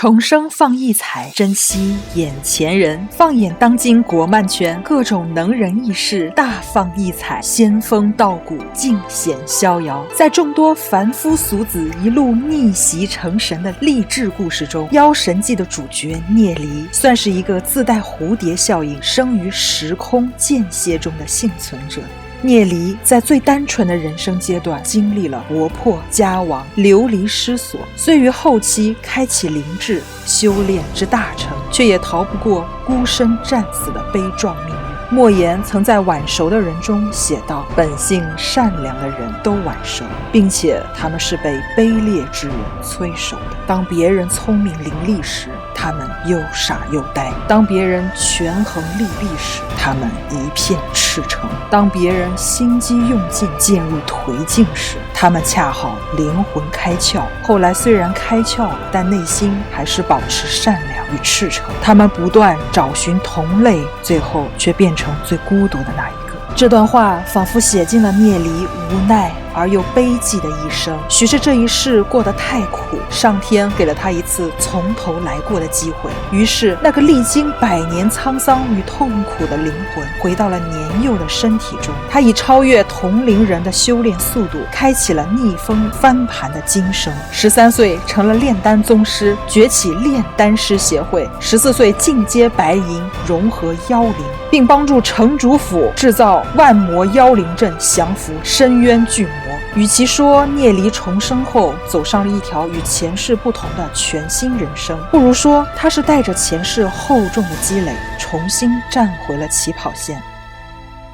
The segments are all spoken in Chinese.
重生放异彩，珍惜眼前人。放眼当今国漫圈，各种能人异士大放异彩，仙风道骨，尽显逍遥。在众多凡夫俗子一路逆袭成神的励志故事中，《妖神记》的主角聂离算是一个自带蝴蝶效应、生于时空间歇中的幸存者。聂离在最单纯的人生阶段经历了国破家亡、流离失所，虽于后期开启灵智修炼之大成，却也逃不过孤身战死的悲壮命运。莫言曾在晚熟的人中写道，本性善良的人都晚熟，并且他们是被卑劣之人催熟的。当别人聪明伶俐时，他们又傻又呆；当别人权衡利弊时，他们一片赤诚；当别人心机用尽、渐入颓境时，他们恰好灵魂开窍。后来虽然开窍了，但内心还是保持善良与赤诚。他们不断找寻同类，最后却变成最孤独的那一个。这段话仿佛写尽了聂离无奈而又悲寂的一生。许是这一世过得太苦，上天给了他一次从头来过的机会，于是那个历经100年沧桑与痛苦的灵魂回到了年幼的身体中。他以超越同龄人的修炼速度，开启了逆风翻盘的今生。13岁成了炼丹宗师，崛起炼丹师协会。14岁进阶白银，融合妖灵，并帮助城主府制造万魔妖灵阵，降服深渊巨魔。与其说聂离重生后走上了一条与前世不同的全新人生，不如说他是带着前世厚重的积累，重新站回了起跑线。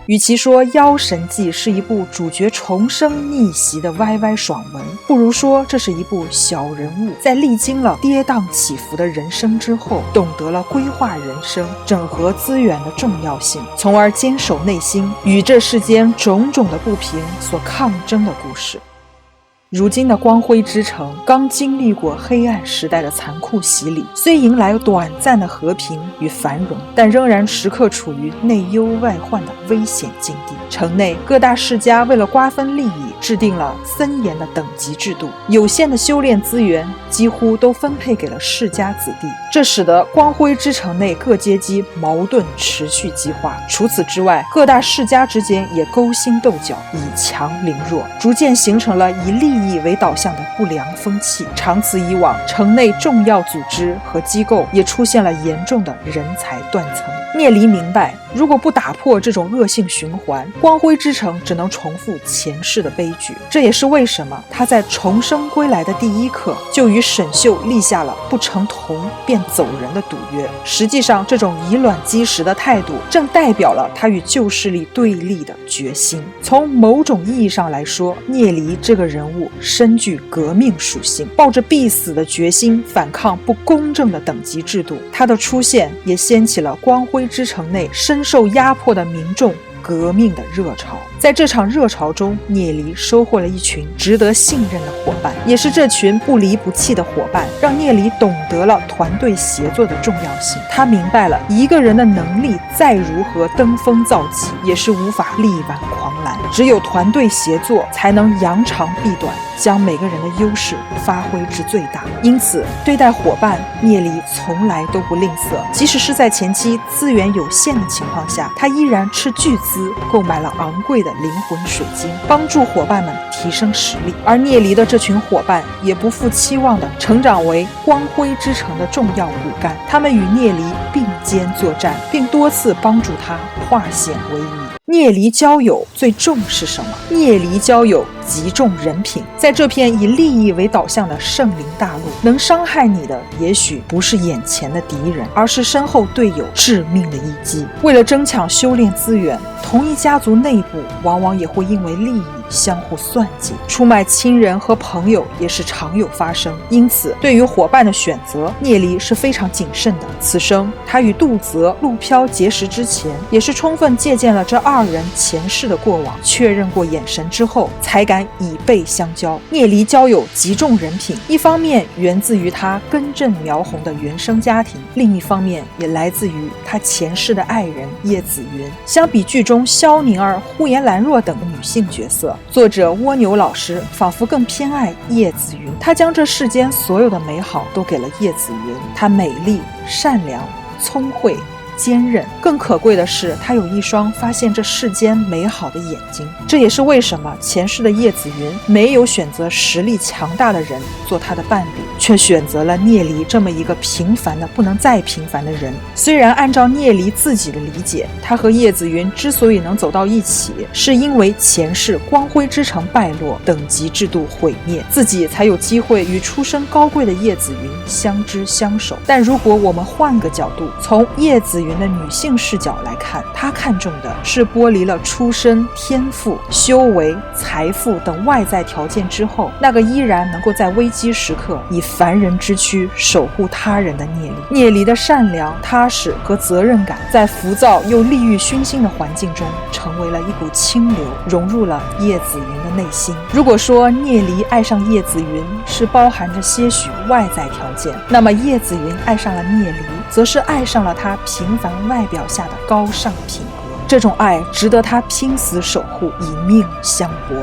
与其说《妖神记》是一部主角重生逆袭的歪歪爽文，不如说这是一部小人物在历经了跌宕起伏的人生之后，懂得了规划人生、整合资源的重要性，从而坚守内心，与这世间种种的不平所抗争的故事。如今的光辉之城刚经历过黑暗时代的残酷洗礼，虽迎来短暂的和平与繁荣，但仍然时刻处于内忧外患的危险境地。城内各大世家为了瓜分利益，制定了森严的等级制度，有限的修炼资源几乎都分配给了世家子弟，这使得光辉之城内各阶级矛盾持续激化。除此之外，各大世家之间也勾心斗角，以强凌弱，逐渐形成了以利益为导向的不良风气。长此以往，城内重要组织和机构也出现了严重的人才断层。聂离明白，如果不打破这种恶性循环，光辉之城只能重复前世的悲剧。这也是为什么他在重生归来的第一刻就与沈秀立下了不成同便走人的赌约。实际上，这种以卵击石的态度正代表了他与旧势力对立的决心。从某种意义上来说，聂离这个人物深具革命属性，抱着必死的决心反抗不公正的等级制度。他的出现也掀起了光辉之城内深受压迫的民众革命的热潮。在这场热潮中，聂离收获了一群值得信任的伙伴，也是这群不离不弃的伙伴让聂离懂得了团队协作的重要性。他明白了一个人的能力再如何登峰造极，也是无法力挽狂澜，只有团队协作才能扬长避短，将每个人的优势发挥至最大。因此对待伙伴，聂离从来都不吝啬，即使是在前期资源有限的情况下，他依然斥巨资购买了昂贵的灵魂水晶，帮助伙伴们提升实力。而聂离的这群伙伴也不负期望地成长为光辉之城的重要骨干，他们与聂离并肩作战，并多次帮助他化险为夷。聂离交友最重视什么？聂离交友极重人品。在这片以利益为导向的圣灵大陆，能伤害你的也许不是眼前的敌人，而是身后队友致命的一击。为了争抢修炼资源，同一家族内部往往也会因为利益相互算计，出卖亲人和朋友也是常有发生。因此对于伙伴的选择，聂离是非常谨慎的。此生他与杜泽、陆飘结识之前，也是充分借鉴了这2人前世的过往，确认过眼神之后才敢以背相交。聂离交友极重人品，一方面源自于他根正苗红的原生家庭，另一方面也来自于他前世的爱人叶子云。相比剧中萧宁儿、呼延兰若等女性角色，作者蜗牛老师仿佛更偏爱叶子云，他将这世间所有的美好都给了叶子云。她美丽、善良、聪慧、坚韧，更可贵的是她有一双发现这世间美好的眼睛。这也是为什么前世的叶子云没有选择实力强大的人做她的伴侣，却选择了聂离这么一个平凡的不能再平凡的人。虽然按照聂离自己的理解，他和叶子云之所以能走到一起，是因为前世光辉之城败落，等级制度毁灭，自己才有机会与出身高贵的叶子云相知相守。但如果我们换个角度，从叶子云的女性视角来看，她看重的是剥离了出身、天赋、修为、财富等外在条件之后，那个依然能够在危机时刻以凡人之躯守护他人的聂离。聂离的善良、踏实和责任感，在浮躁又利欲熏心的环境中，成为了一股清流，融入了叶子云的内心。如果说聂离爱上叶子云是包含着些许外在条件，那么叶子云爱上了聂离，则是爱上了他平凡外表下的高尚品格。这种爱值得他拼死守护，以命相搏。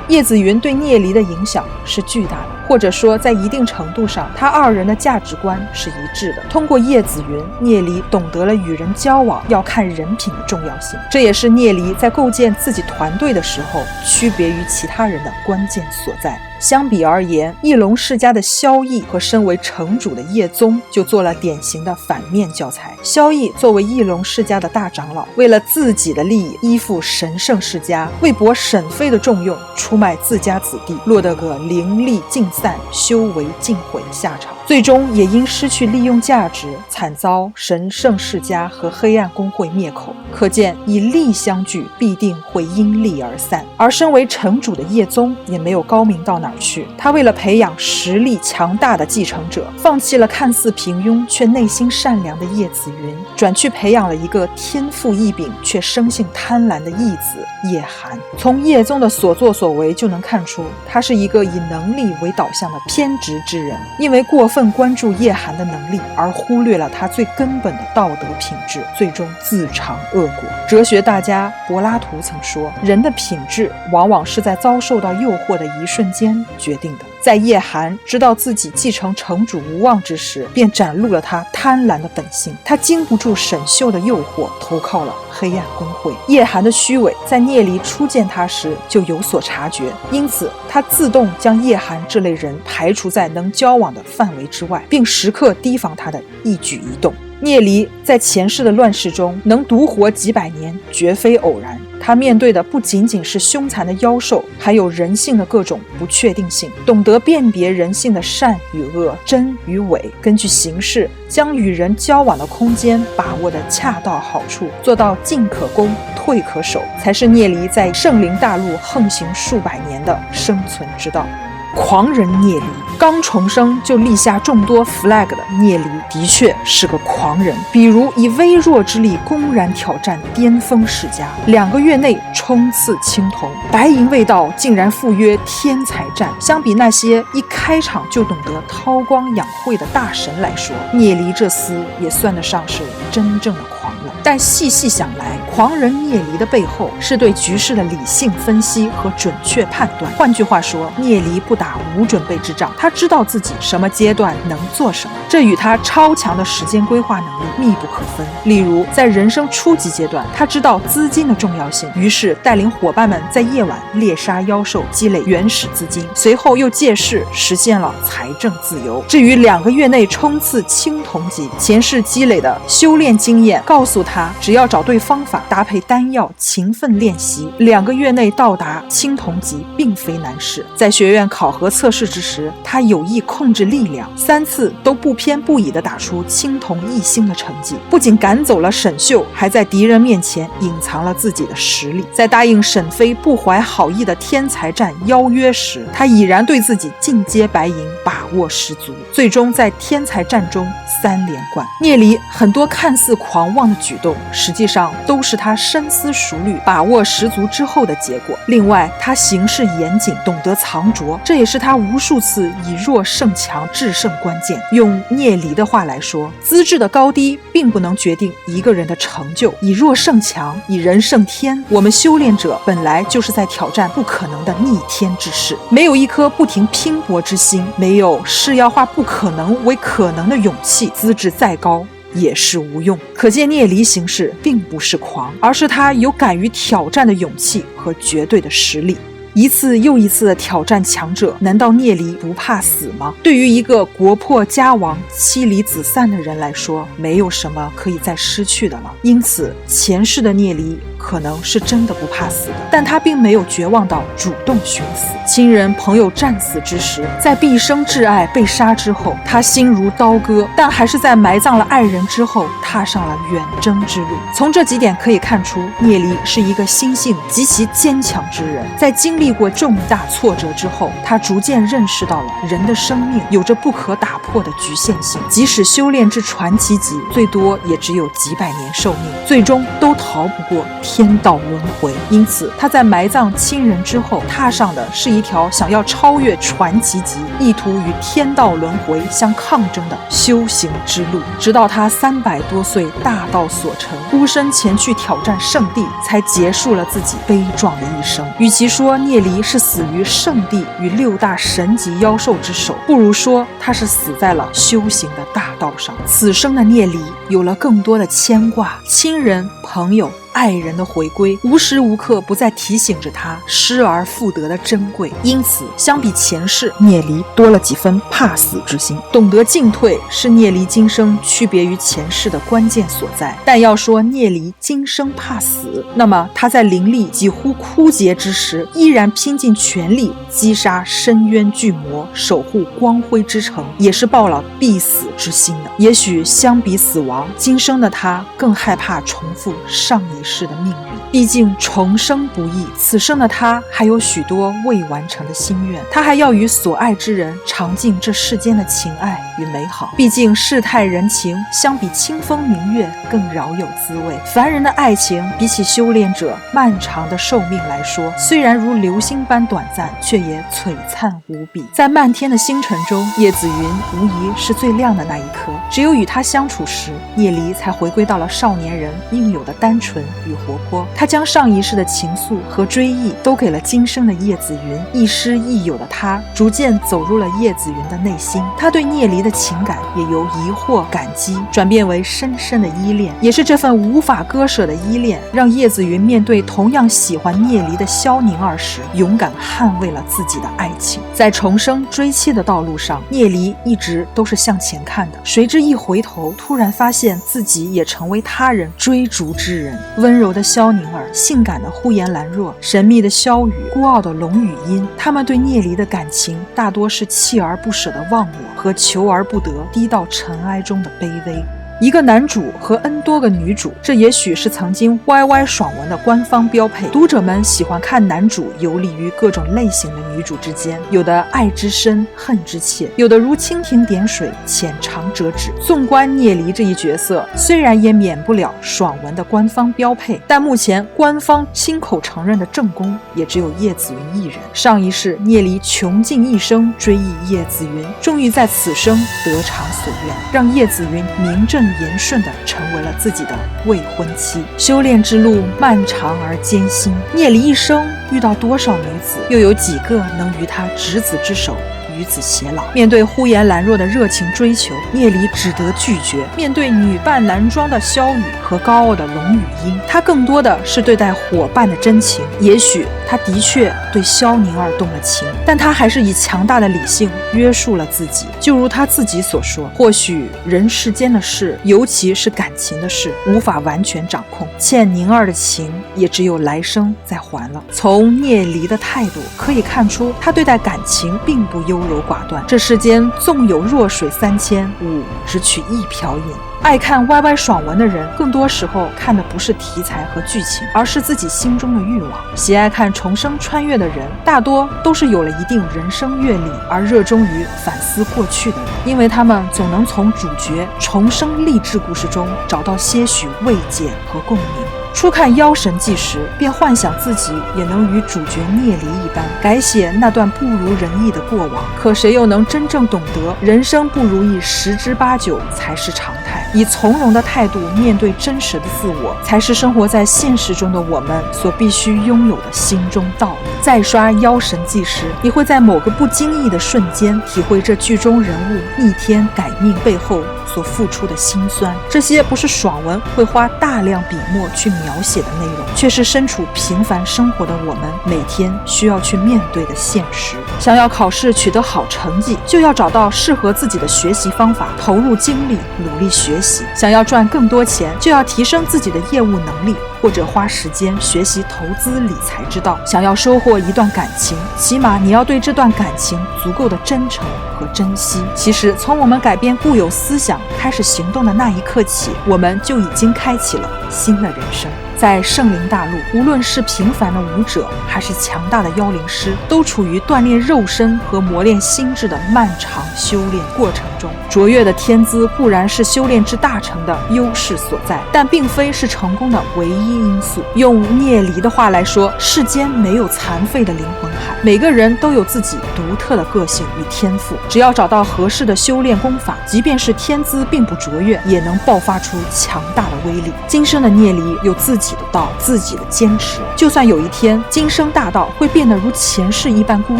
叶子云对聂离的影响是巨大的，或者说在一定程度上，他二人的价值观是一致的。通过叶子云，聂离懂得了与人交往要看人品的重要性，这也是聂离在构建自己团队的时候区别于其他人的关键所在。相比而言，翼龙世家的萧绎和身为城主的叶宗就做了典型的反面教材。萧绎作为翼龙世家的大长老，为了自己的利益依附神圣世家，为博沈妃的重用，出卖自家子弟，落得个灵力尽散、修为尽毁的下场。最终也因失去利用价值，惨遭神圣世家和黑暗公会灭口。可见以利相聚，必定会因利而散。而身为城主的叶宗也没有高明到哪儿去，他为了培养实力强大的继承者，放弃了看似平庸却内心善良的叶子云，转去培养了一个天赋异禀却生性贪婪的义子叶寒。从叶宗的所作所为就能看出，他是一个以能力为导向的偏执之人，因为过分关注叶寒的能力，而忽略了他最根本的道德品质，最终自尝恶果。哲学大家柏拉图曾说，人的品质往往是在遭受到诱惑的一瞬间决定的。在叶寒知道自己继承城主无望之时，便展露了他贪婪的本性。他经不住沈秀的诱惑，投靠了黑暗公会。叶寒的虚伪在聂离初见他时就有所察觉，因此他自动将叶寒这类人排除在能交往的范围之外，并时刻提防他的一举一动。聂离在前世的乱世中能独活几百年，绝非偶然。他面对的不仅仅是凶残的妖兽，还有人性的各种不确定性，懂得辨别人性的善与恶、真与伪，根据形势将与人交往的空间把握得恰到好处，做到进可攻，退可守，才是聂离在圣灵大陆横行数百年的生存之道。狂人聂离，刚重生就立下众多 flag 的聂离的确是个狂人。比如以微弱之力公然挑战巅峰世家，2个月内冲刺青铜，白银未到竟然赴约天才战。相比那些一开场就懂得韬光养晦的大神来说，聂离这厮也算得上是真正的狂了。但细细想来，狂人聂离的背后是对局势的理性分析和准确判断。换句话说，聂离不打无准备之仗，他知道自己什么阶段能做什么，这与他超强的时间规划能力密不可分。例如在人生初级阶段，他知道资金的重要性，于是带领伙伴们在夜晚猎杀妖兽，积累原始资金，随后又借势实现了财政自由。至于2个月内冲刺青铜级，前世积累的修炼经验告诉他，只要找对方法，搭配丹药，勤奋练习，2个月内到达青铜级并非难事。在学院考核测试之时，他有意控制力量，3次都不偏不倚地打出青铜1星的成绩，不仅赶走了沈秀，还在敌人面前隐藏了自己的实力。在答应沈妃不怀好意的天才战邀约时，他已然对自己进阶白银把握十足，最终在天才战中3连冠。聂离很多看似狂妄的举动，实际上都是他深思熟虑、把握十足之后的结果。另外，他行事严谨，懂得藏拙，这也是他无数次以弱胜强制胜关键。用聂离的话来说，资质的高低并不能决定一个人的成就，以弱胜强，以人胜天。我们修炼者本来就是在挑战不可能的逆天之事，没有一颗不停拼搏之心，没有誓要化不可能为可能的勇气，资质再高也是无用。可见聂离行事并不是狂，而是他有敢于挑战的勇气和绝对的实力。一次又一次的挑战强者，难道聂离不怕死吗？对于一个国破家亡、妻离子散的人来说，没有什么可以再失去的了。因此，前世的聂离可能是真的不怕死的，但他并没有绝望到主动寻死。亲人朋友战死之时，在毕生挚爱被杀之后，他心如刀割，但还是在埋葬了爱人之后，踏上了远征之路。从这几点可以看出，聂离是一个心性极其坚强之人。在经历过重大挫折之后，他逐渐认识到了人的生命有着不可打破的局限性，即使修炼至传奇级，最多也只有几百年寿命，最终都逃不过天道轮回。因此，他在埋葬亲人之后，踏上的是一条想要超越传奇级，意图与天道轮回相抗争的修行之路。直到他300多岁大道所成，孤身前去挑战圣地，才结束了自己悲壮的一生。与其说聂离是死于圣地与6大神级妖兽之手，不如说他是死在了修行的大道上。此生的聂离有了更多的牵挂，亲人朋友爱人的回归，无时无刻不在提醒着他失而复得的珍贵。因此，相比前世，聂离多了几分怕死之心。懂得进退是聂离今生区别于前世的关键所在。但要说聂离今生怕死，那么他在灵力几乎枯竭之时，依然拼尽全力击杀深渊巨魔，守护光辉之城，也是抱了必死之心的。也许相比死亡，今生的他更害怕重复上一世的命运。毕竟重生不易，此生的他还有许多未完成的心愿，他还要与所爱之人尝尽这世间的情爱与美好。毕竟世态人情相比清风明月更饶有滋味。凡人的爱情比起修炼者漫长的寿命来说，虽然如流星般短暂，却也璀璨无比。在漫天的星辰中，叶子云无疑是最亮的那一颗。只有与他相处时，聂离才回归到了少年人应有的单纯与活泼。他将上一世的情愫和追忆都给了今生的叶子云。亦师亦友的他逐渐走入了叶子云的内心，他对聂离的情感也由疑惑感激转变为深深的依恋。也是这份无法割舍的依恋，让叶子云面对同样喜欢聂离的萧宁儿时，勇敢捍卫了自己的爱情。在重生追妻的道路上，聂离一直都是向前看的，谁知一回头，突然发现自己也成为他人追逐之人。温柔的萧宁儿，性感的呼延兰若，神秘的萧雨，孤傲的龙语音，他们对聂离的感情大多是锲而不舍的忘我和求而不得、低到尘埃中的卑微。一个男主和 N 多个女主，这也许是曾经 YY 爽文的官方标配。读者们喜欢看男主游离于各种类型的女主之间，有的爱之深恨之切，有的如蜻蜓点水浅尝辄止。纵观聂离这一角色，虽然也免不了爽文的官方标配，但目前官方亲口承认的正宫也只有叶子云一人。上一世聂离穷尽一生追忆叶子云，终于在此生得偿所愿，让叶子云名正言顺地成为了自己的未婚妻。修炼之路漫长而艰辛，聂离一生遇到多少女子，又有几个能与他执子之手与子偕老？面对呼延兰若的热情追求，聂离只得拒绝；面对女扮男装的萧雨和高傲的龙语音，他更多的是对待伙伴的真情。也许他的确对萧宁儿动了情，但他还是以强大的理性约束了自己。就如他自己所说，或许人世间的事，尤其是感情的事，无法完全掌控，欠宁儿的情也只有来生再还了。从聂离的态度可以看出，他对待感情并不优柔寡断。这世间纵有弱水3000，吾只取一瓢饮。爱看 YY 爽文的人，更多时候看的不是题材和剧情，而是自己心中的欲望。喜爱看重生穿越的人，大多都是有了一定人生阅历而热衷于反思过去的人，因为他们总能从主角重生励志故事中找到些许慰藉和共鸣。初看《妖神记》时，便幻想自己也能与主角聂离一般，改写那段不如人意的过往。可谁又能真正懂得，人生不如意10之8九才是常态？以从容的态度面对真实的自我，才是生活在现实中的我们所必须拥有的心中道理。在刷《妖神记》时，你会在某个不经意的瞬间，体会这剧中人物逆天改命背后所付出的辛酸。这些不是爽文会花大量笔墨去描写的内容，却是身处平凡生活的我们每天需要去面对的现实。想要考试取得好成绩，就要找到适合自己的学习方法，投入精力努力学习。想要赚更多钱，就要提升自己的业务能力，或者花时间学习投资理财之道。想要收获一段感情，起码你要对这段感情足够的真诚和珍惜。其实从我们改变固有思想开始行动的那一刻起，我们就已经开启了新的人生。在圣灵大陆，无论是平凡的舞者还是强大的妖灵师，都处于锻炼肉身和磨练心智的漫长修炼过程中。卓越的天资固然是修炼之大成的优势所在，但并非是成功的唯一因素。用聂离的话来说，世间没有残废的灵魂海，每个人都有自己独特的个性与天赋，只要找到合适的修炼功法，即便是天资并不卓越，也能爆发出强大的威力。今生的聂离有自己的道，自己的坚持，就算有一天今生大道会变得如前世一般孤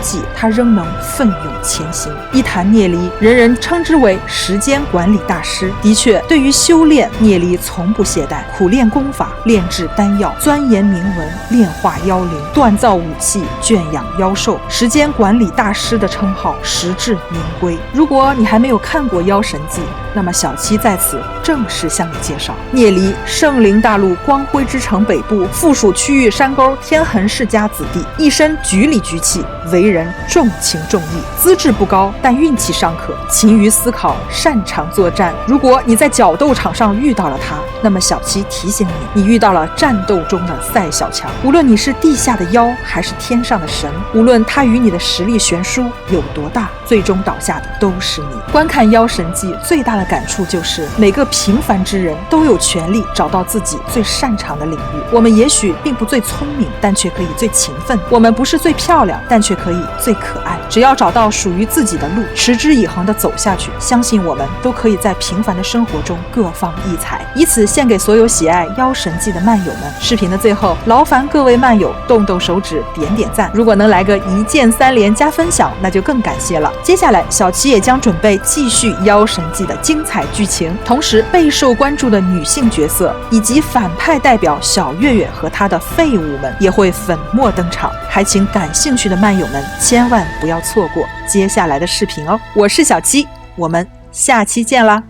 寂，他仍能奋勇前行。一谈聂离，人人称之为时间管理大师。的确，对于修炼，聂离从不懈怠，苦练功法，炼制丹药，钻研铭文，炼化妖灵，锻造武器，圈养妖兽。时间管理大师的称号实至名归。如果你还没有看过《妖神记》，那么小七在此正式向你介绍。聂离，圣灵大陆光辉之城北部附属区域山沟天痕世家子弟，一身局里局气，为人重情重义，资质不高，但运气尚可，勤于思考，擅长作战。如果你在角斗场上遇到了他，那么小七提醒你，你遇到了战斗中的赛小强。无论你是地下的妖还是天上的神，无论他与你的实力悬殊有多大，最终倒下的都是你。观看《妖神记》最大的感触就是，每个平凡之人都有权利找到自己最擅长的领域。我们也许并不最聪明，但却可以最勤奋；我们不是最漂亮，但却可以最可爱。只要找到属于自己的路，持之以恒地走下去，相信我们都可以在平凡的生活中各放异彩。以此献给所有喜爱《妖神记》的漫友们。视频的最后，劳烦各位漫友动动手指点点赞，如果能来个一键3连加分享，那就更感谢了。接下来小七也将准备继续《妖神记》的精彩剧情，同时备受关注的女性角色以及反派代表小月月和她的废物们也会粉墨登场，还请感兴趣的漫友们千万不要错过接下来的视频哦。我是小七，我们下期见啦。